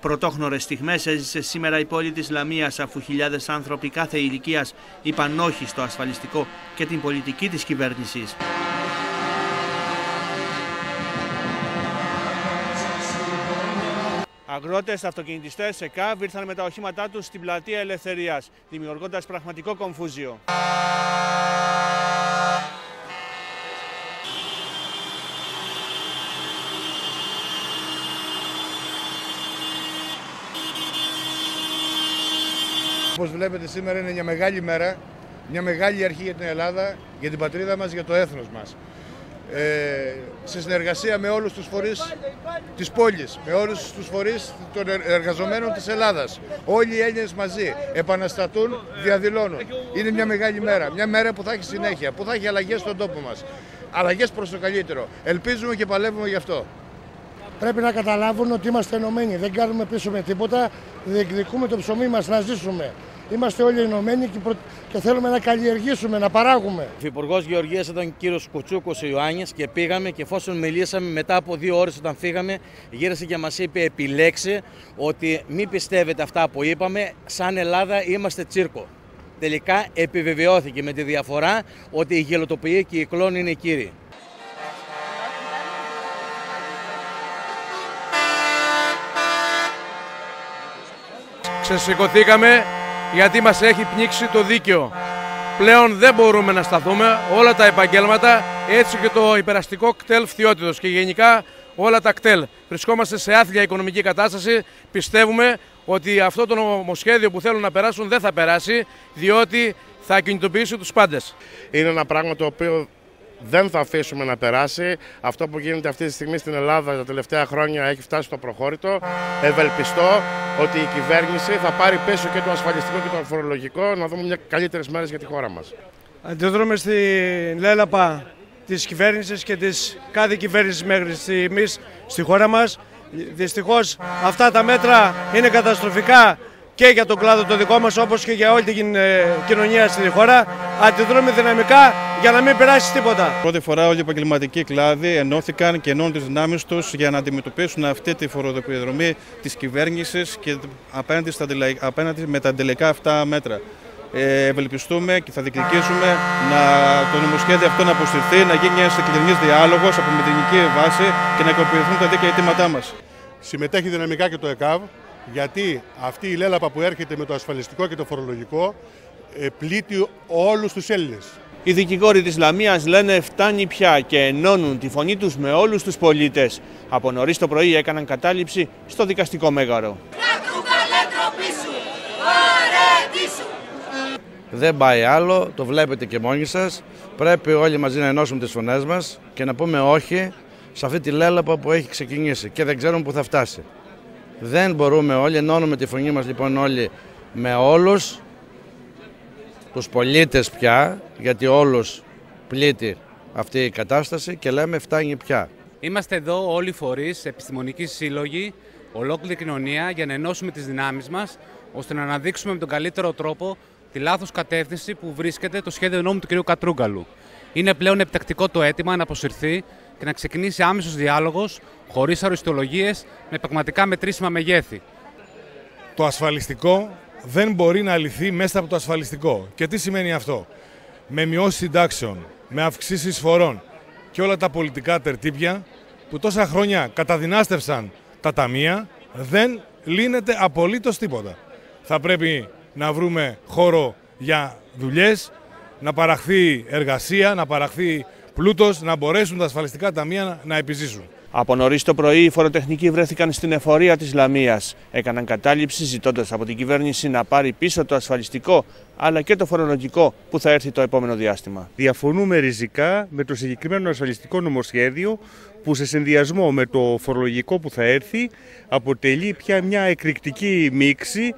Πρωτόχνορες στιγμές έζησε σήμερα η πόλη της Λαμίας, αφού χιλιάδες άνθρωποι κάθε ηλικίας είπαν όχι στο ασφαλιστικό και την πολιτική της κυβέρνησης. Αγρότες, αυτοκινητιστές, ΕΚΑΒ ήρθαν με τα οχήματά τους στην πλατεία Ελευθερίας, δημιουργώντας πραγματικό κομφούζιο. Όπως βλέπετε, σήμερα είναι μια μεγάλη μέρα, μια μεγάλη αρχή για την Ελλάδα, για την πατρίδα μας, για το έθνος μας. Σε συνεργασία με όλους τους φορείς της πόλης, με όλους τους φορείς των εργαζομένων της Ελλάδας. Όλοι οι Έλληνες μαζί επαναστατούν, διαδηλώνουν. Είναι μια μεγάλη μέρα, μια μέρα που θα έχει συνέχεια, που θα έχει αλλαγές στον τόπο μας. Αλλαγές προς το καλύτερο. Ελπίζουμε και παλεύουμε γι' αυτό. Πρέπει να καταλάβουν ότι είμαστε ενωμένοι, δεν κάνουμε πίσω με τίποτα, διεκδικούμε το ψωμί μας να ζήσουμε. Είμαστε όλοι ενωμένοι και θέλουμε να καλλιεργήσουμε, να παράγουμε. Ο Υπουργός Γεωργίας ήταν ο κύριος Κουτσούκος Ιωάννης και πήγαμε και εφόσον μιλήσαμε μετά από 2 ώρες όταν φύγαμε, γύρισε και μας είπε επιλέξει ότι μην πιστεύετε αυτά που είπαμε, σαν Ελλάδα είμαστε τσίρκο. Τελικά επιβεβαιώθηκε με τη διαφορά ότι η γελοτοποιία και η κλόνη είναι οι κύριοι. Ξεσηκωθήκαμε γιατί μας έχει πνίξει το δίκαιο. Πλέον δεν μπορούμε να σταθούμε, όλα τα επαγγέλματα, έτσι και το υπεραστικό κτέλ Φθιώτιδος και γενικά όλα τα κτέλ. Βρισκόμαστε σε άθλια οικονομική κατάσταση, πιστεύουμε ότι αυτό το νομοσχέδιο που θέλουν να περάσουν δεν θα περάσει, διότι θα κινητοποιήσει τους πάντες. Είναι ένα πράγμα το οποίο δεν θα αφήσουμε να περάσει. Αυτό που γίνεται αυτή τη στιγμή στην Ελλάδα τα τελευταία χρόνια έχει φτάσει στο προχώρητο. Ευελπιστώ ότι η κυβέρνηση θα πάρει πίσω και το ασφαλιστικό και το φορολογικό, να δούμε καλύτερες μέρες για τη χώρα μας. Αντιδρούμε στη λέλαπα της κυβέρνησης και της κάθε κυβέρνησης μέχρι στιγμής στη χώρα μας. Δυστυχώς αυτά τα μέτρα είναι καταστροφικά και για τον κλάδο το δικό μας, όπως και για όλη την κοινωνία στη χώρα. Αντιδρούμε δυναμικά για να μην περάσει τίποτα. Πρώτη φορά όλοι οι επαγγελματικοί κλάδοι ενώθηκαν και ενώνουν τις δυνάμεις τους για να αντιμετωπίσουν αυτή τη φοροδιαδρομή της κυβέρνησης και απέναντι με τα τελικά αυτά μέτρα. Ευελπιστούμε και θα διεκδικήσουμε το νομοσχέδιο αυτό να αποσυρθεί, να γίνει ένας ειλικρινής διάλογος από μηδενική βάση και να ικανοποιηθούν τα δίκαια αιτήματά μας. Συμμετέχει δυναμικά και το ΕΚΑΒ, γιατί αυτή η λέλαπα που έρχεται με το ασφαλιστικό και το φορολογικό πλήττει όλους τους Έλληνες. Οι δικηγόροι της Λαμίας λένε φτάνει πια και ενώνουν τη φωνή τους με όλους τους πολίτες. Από νωρίς το πρωί έκαναν κατάληψη στο δικαστικό μέγαρο. Δεν πάει άλλο, το βλέπετε και μόνοι σας. Πρέπει όλοι μαζί να ενώσουμε τις φωνές μας και να πούμε όχι σε αυτή τη λέλαπα που έχει ξεκινήσει και δεν ξέρουμε που θα φτάσει. Δεν μπορούμε όλοι, ενώνουμε τη φωνή μας λοιπόν όλοι με όλους τους πολίτες πια, γιατί όλους πλήττει αυτή η κατάσταση και λέμε φτάνει πια. Είμαστε εδώ όλοι οι φορείς, επιστημονικοί σύλλογοι, ολόκληρη κοινωνία για να ενώσουμε τις δυνάμεις μας, ώστε να αναδείξουμε με τον καλύτερο τρόπο τη λάθος κατεύθυνση που βρίσκεται το σχέδιο νόμου του κ. Κατρούγκαλου. Είναι πλέον επιτακτικό το αίτημα να αποσυρθεί και να ξεκινήσει άμεσος διάλογος, χωρίς αριστολογίες, με πραγματικά μετρήσιμα μεγέθη. Το ασφαλιστικό δεν μπορεί να λυθεί μέσα από το ασφαλιστικό. Και τι σημαίνει αυτό? Με μειώσεις συντάξεων, με αυξήσεις εισφορών και όλα τα πολιτικά τερτύπια που τόσα χρόνια καταδυνάστευσαν τα ταμεία, δεν λύνεται απολύτως τίποτα. Θα πρέπει να βρούμε χώρο για δουλειές, να παραχθεί εργασία, να παραχθεί πλούτος, να μπορέσουν τα ασφαλιστικά ταμεία να επιζήσουν. Από νωρίς το πρωί οι φοροτεχνικοί βρέθηκαν στην εφορία της Λαμίας. Έκαναν κατάληψη ζητώντας από την κυβέρνηση να πάρει πίσω το ασφαλιστικό αλλά και το φορολογικό που θα έρθει το επόμενο διάστημα. Διαφωνούμε ριζικά με το συγκεκριμένο ασφαλιστικό νομοσχέδιο που σε συνδυασμό με το φορολογικό που θα έρθει αποτελεί πια μια εκρηκτική μίξη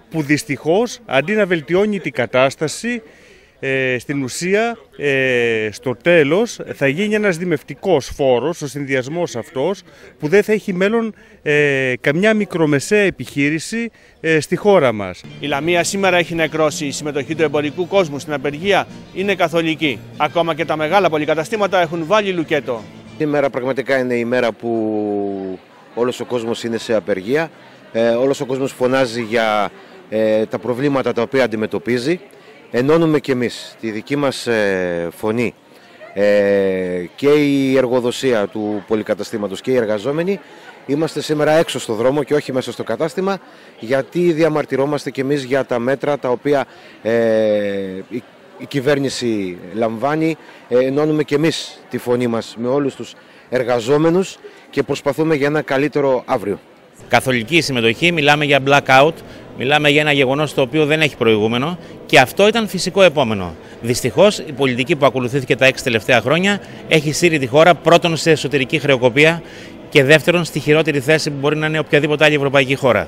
που δυστυχώς αντί να βελτιώνει την κατάσταση στην ουσία στο τέλος θα γίνει ένας δημευτικός φόρος, ο συνδυασμός αυτός που δεν θα έχει μέλλον καμιά μικρομεσαία επιχείρηση στη χώρα μας. Η Λαμία σήμερα έχει νεκρώσει. Η συμμετοχή του εμπορικού κόσμου στην απεργία είναι καθολική. Ακόμα και τα μεγάλα πολυκαταστήματα έχουν βάλει λουκέτο. Σήμερα πραγματικά είναι η μέρα που όλος ο κόσμος είναι σε απεργία. όλος ο κόσμος φωνάζει για τα προβλήματα τα οποία αντιμετωπίζει. Ενώνουμε και εμείς τη δική μας φωνή και η εργοδοσία του πολυκαταστήματος και οι εργαζόμενοι. Είμαστε σήμερα έξω στο δρόμο και όχι μέσα στο κατάστημα, γιατί διαμαρτυρόμαστε και εμείς για τα μέτρα τα οποία η κυβέρνηση λαμβάνει. Ενώνουμε και εμείς τη φωνή μας με όλους τους εργαζόμενους και προσπαθούμε για ένα καλύτερο αύριο. Καθολική συμμετοχή, μιλάμε για blackout, μιλάμε για ένα γεγονός το οποίο δεν έχει προηγούμενο και αυτό ήταν φυσικό επόμενο. Δυστυχώς η πολιτική που ακολουθήθηκε τα 6 τελευταία χρόνια έχει σύρει τη χώρα πρώτον σε εσωτερική χρεοκοπία και δεύτερον στη χειρότερη θέση που μπορεί να είναι οποιαδήποτε άλλη ευρωπαϊκή χώρα.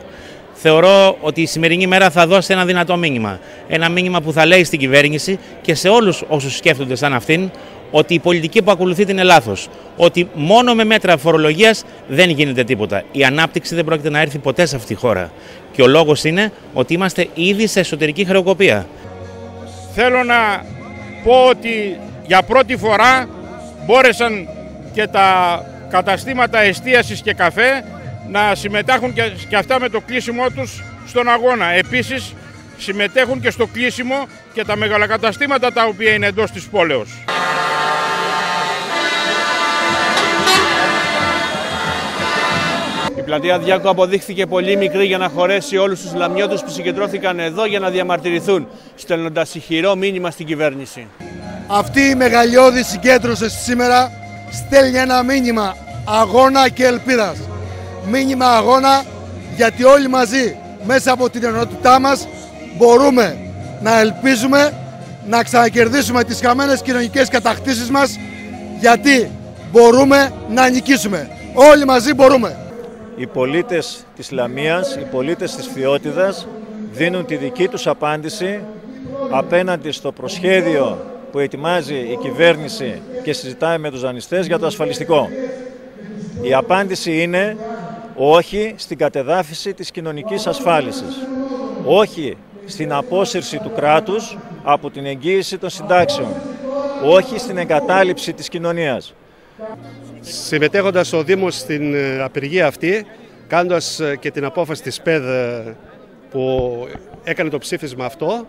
Θεωρώ ότι η σημερινή μέρα θα δώσει ένα δυνατό μήνυμα. Ένα μήνυμα που θα λέει στην κυβέρνηση και σε όλους όσους σκέφτονται σαν αυτήν ότι η πολιτική που ακολουθείται είναι λάθος. Ότι μόνο με μέτρα φορολογίας δεν γίνεται τίποτα. Η ανάπτυξη δεν πρόκειται να έρθει ποτέ σε αυτή τη χώρα. Και ο λόγος είναι ότι είμαστε ήδη σε εσωτερική χρεοκοπία. Θέλω να πω ότι για πρώτη φορά μπόρεσαν και τα καταστήματα εστίασης και καφέ να συμμετέχουν και αυτά με το κλείσιμό τους στον αγώνα. Επίσης συμμετέχουν και στο κλείσιμο και τα μεγαλοκαταστήματα τα οποία είναι εντός της πόλεως. Η πλατεία Διάκου αποδείχθηκε πολύ μικρή για να χωρέσει όλους τους λαμιώτες που συγκεντρώθηκαν εδώ για να διαμαρτυρηθούν, στέλνοντας ηχηρό μήνυμα στην κυβέρνηση. Αυτή η μεγαλειώδη συγκέντρωση σήμερα στέλνει ένα μήνυμα αγώνα και ελπίδας. Μήνυμα αγώνα γιατί όλοι μαζί μέσα από την ενότητά μας μπορούμε να ελπίζουμε να ξανακερδίσουμε τις χαμένες κοινωνικές κατακτήσεις μας, γιατί μπορούμε να νικήσουμε. Όλοι μαζί μπορούμε. Οι πολίτες της Λαμίας, οι πολίτες της Φθιώτιδας δίνουν τη δική τους απάντηση απέναντι στο προσχέδιο που ετοιμάζει η κυβέρνηση και συζητάει με τους δανειστές για το ασφαλιστικό. Η απάντηση είναι όχι στην κατεδάφιση της κοινωνικής ασφάλισης, όχι στην απόσυρση του κράτους από την εγγύηση των συντάξεων, όχι στην εγκατάλειψη της κοινωνίας. Συμμετέχοντας ο Δήμος στην απεργία αυτή, κάνοντας και την απόφαση της ΠΕΔ που έκανε το ψήφισμα αυτό,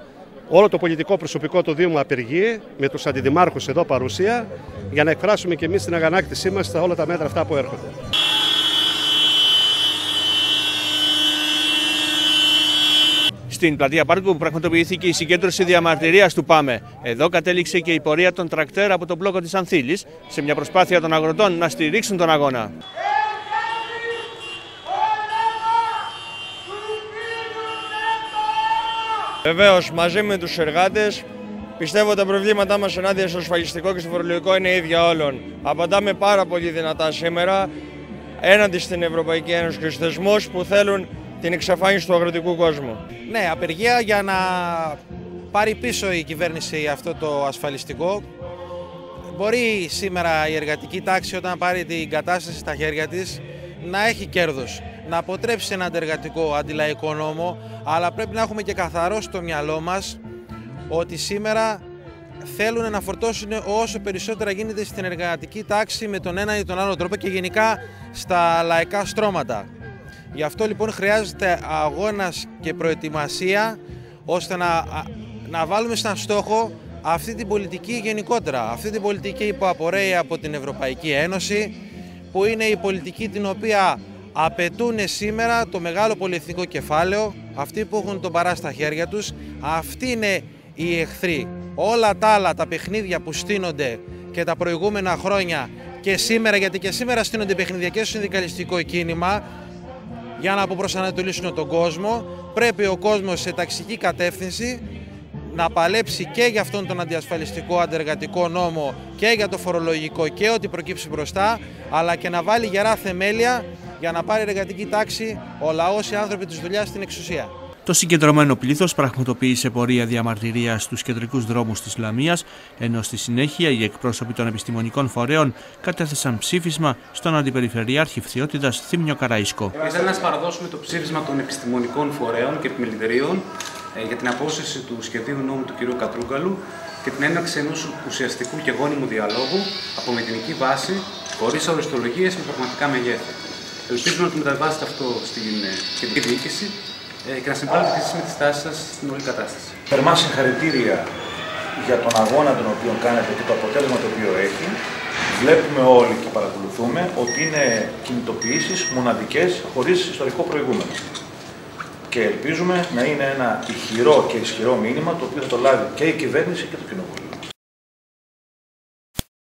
όλο το πολιτικό προσωπικό του Δήμου απεργεί με τους αντιδημάρχους εδώ παρουσία για να εκφράσουμε και εμείς την αγανάκτησή μας στα όλα τα μέτρα αυτά που έρχονται. Στην πλατεία Πάρκου που πραγματοποιήθηκε η συγκέντρωση διαμαρτυρίας του ΠΑΜΕ. Εδώ κατέληξε και η πορεία των τρακτέρ από τον μπλόκο της Ανθήλης σε μια προσπάθεια των αγροτών να στηρίξουν τον αγώνα. Βεβαίως, μαζί με τους εργάτες, πιστεύω τα προβλήματά μας ενάντια στο ασφαλιστικό και στο φορολογικό είναι ίδια όλων. Απαντάμε πάρα πολύ δυνατά σήμερα έναντι στην Ευρωπαϊκή Ένωση και στους θεσμούς που θέλουν την εξαφάνιση του αγροτικού κόσμου. Ναι, απεργία για να πάρει πίσω η κυβέρνηση αυτό το ασφαλιστικό. Μπορεί σήμερα η εργατική τάξη όταν πάρει την κατάσταση στα χέρια της να έχει κέρδος, να αποτρέψει ένα αντεργατικό αντιλαϊκό νόμο, αλλά πρέπει να έχουμε και καθαρό στο μυαλό μας ότι σήμερα θέλουν να φορτώσουν όσο περισσότερα γίνεται στην εργατική τάξη με τον ένα ή τον άλλο τρόπο και γενικά στα λαϊκά στρώματα. Γι' αυτό λοιπόν χρειάζεται αγώνας και προετοιμασία ώστε να βάλουμε σαν στόχο αυτή την πολιτική γενικότερα. Αυτή την πολιτική που απορρέει από την Ευρωπαϊκή Ένωση, που είναι η πολιτική την οποία απαιτούν σήμερα το μεγάλο πολυεθνικό κεφάλαιο, αυτοί που έχουν τον παρά στα χέρια τους, αυτοί είναι οι εχθροί. Όλα τα άλλα, τα παιχνίδια που στείνονται και τα προηγούμενα χρόνια και σήμερα, γιατί και σήμερα στείνονται παιχνίδια και στο συνδικαλιστικό κίνημα, για να αποπροσανατολίσουν τον κόσμο, πρέπει ο κόσμος σε ταξική κατεύθυνση να παλέψει και για αυτόν τον αντιασφαλιστικό αντεργατικό νόμο και για το φορολογικό και ό,τι προκύψει μπροστά, αλλά και να βάλει γερά θεμέλια για να πάρει εργατική τάξη ο λαός, οι άνθρωποι της δουλειάς στην εξουσία. Το συγκεντρωμένο πλήθος πραγματοποίησε πορεία διαμαρτυρίας στους κεντρικούς δρόμους της Λαμίας, ενώ στη συνέχεια οι εκπρόσωποι των επιστημονικών φορέων κατέθεσαν ψήφισμα στον Αντιπεριφερειάρχη Φθιώτιδας Θήμιο Καραϊσκό. Ήθελα να σας παραδώσουμε το ψήφισμα των επιστημονικών φορέων και επιμελητηρίων για την απόσυρση του σχεδίου νόμου του κ. Κατρούγκαλου και την έναρξη ενός ουσιαστικού και γόνιμου διαλόγου από μηδενική βάση, χωρίς οριστολογίες με πραγματικά μεγέθη. Ελπίζουμε να το μεταβάσετε αυτό στην κεντρική διοίκηση και να συμβάλλετε και εσείς με τη στάση σας στην όλη κατάσταση. Θερμά συγχαρητήρια για τον αγώνα τον οποίο κάνετε και το αποτέλεσμα το οποίο έχει. Βλέπουμε όλοι και παρακολουθούμε ότι είναι κινητοποιήσεις μοναδικές χωρίς ιστορικό προηγούμενο. Και ελπίζουμε να είναι ένα ηχηρό και ισχυρό μήνυμα το οποίο θα το λάβει και η κυβέρνηση και το κοινοβούλιο.